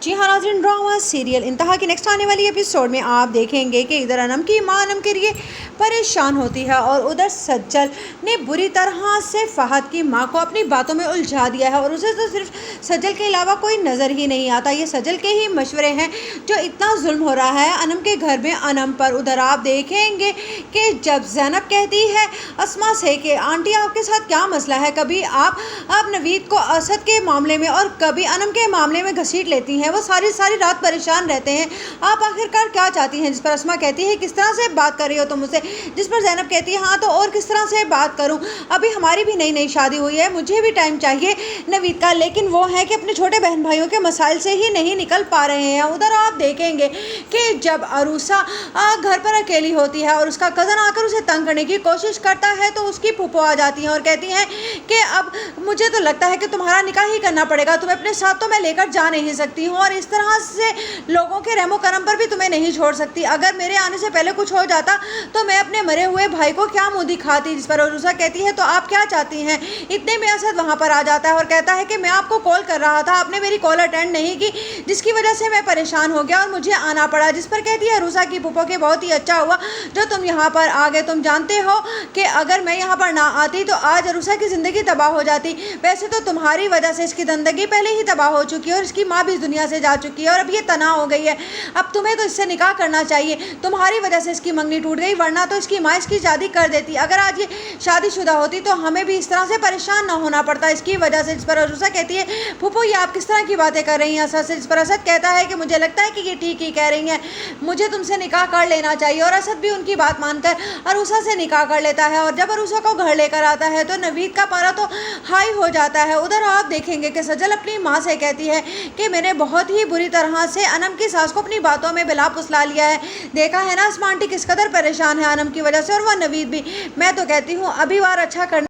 जी हाँ नाज़रीन, drama serial इंतहा की नेक्स्ट आने वाली एपिसोड में आप देखेंगे कि इधर अनम की माँ अनम के लिए परेशान होती है और उधर सज्जल ने बुरी तरह से फहद की माँ को अपनी बातों में उलझा दिया है और उसे तो सिर्फ सज्जल के अलावा कोई नज़र ही नहीं आता। ये सज्जल के ही मशवरे हैं जो इतना जुल्म हो रहा है अनम के घर में अनम पर। उधर आप देखेंगे कि जब ज़ैनब कहती है अस्मा से कि आंटी आपके साथ क्या मसला है, कभी आप नवीद को असद के मामले में और कभी अनम के मामले में घसीट लेती हैं, वो सारी रात परेशान रहते हैं, आप आखिरकार क्या चाहती हैं। जिस पर अस्मा कहती है किस तरह से बात कर रही हो तुम मुझसे, जिस पर ज़ैनब कहती है हाँ तो और किस तरह से बात करूं, अभी हमारी भी नई शादी हुई है, मुझे भी टाइम चाहिए नवीद का, लेकिन वो है कि अपने छोटे बहन भाइयों के मसाइल से ही नहीं निकल पा रहे हैं। उधर आप देखेंगे कि जब अरूसा घर पर अकेली होती है और उसका कज़न आकर उसे तंग करने की कोशिश करता है तो उसकी फूफो आ जाती हैं और कहती हैं कि अब मुझे तो लगता है कि तुम्हारा निकाह ही करना पड़ेगा, तुम्हें अपने साथ तो मैं लेकर जा नहीं सकती हूँ और इस तरह से लोगों के रहमो करम पर भी तुम्हें नहीं छोड़ सकती, अगर मेरे आने से पहले कुछ हो जाता तो मैं अपने मरे हुए भाई को क्या मुंह दिखाती। जिस पर अरूसा कहती है तो आप क्या चाहती हैं। इतने में असद वहाँ पर आ जाता है और कहता है कि मैं आपको कॉल कर रहा था, आपने मेरी कॉल अटेंड नहीं की जिसकी वजह से मैं परेशान हो गया और मुझे आना पड़ा। जिस पर कहती है अरूसा की फूफो के बहुत ही अच्छा हुआ जो तुम यहाँ पर आ गए, तुम जानते हो कि अगर मैं यहाँ पर ना आती तो आज अरूसा की ज़िंदगी तबाह हो जाती, वैसे तो तुम्हारी वजह से इसकी ज़िंदगी पहले ही तबाह हो चुकी है और इसकी माँ भी इस दुनिया से जा चुकी है और अब ये तनाव हो गई है, अब तुम्हें तो इससे निकाह करना चाहिए, तुम्हारी वजह से इसकी मंगनी टूट गई, वरना तो इसकी माँ इसकी शादी कर देती, अगर आज ये शादीशुदा होती तो हमें भी इस तरह से परेशान ना होना पड़ता इसकी वजह से। जिस पर अरूसा कहती है फूफो ये आप किस तरह की बातें कर रही हैं असद से। जिस पर असद कहता है कि मुझे लगता है कि ये ठीक ही कह रही हैं, मुझे तुमसे निकाह कर लेना चाहिए और असद भी उनकी बात मानकर अरूसा से निकाह कर लेता है और जब अरूसा को घर लेकर आता है तो नवीद का पारा तो हाई हो जाता है। उधर आप देखेंगे कि सज्जल अपनी माँ से कहती है कि मैंने बहुत ही बुरी तरह से अनम की सास को अपनी बातों में बिला फुसला लिया है, देखा है ना अस्मा आंटी किस कदर परेशान है अनम की वजह से और वह नवीद भी, मैं तो कहती हूँ अभी बार अच्छा करना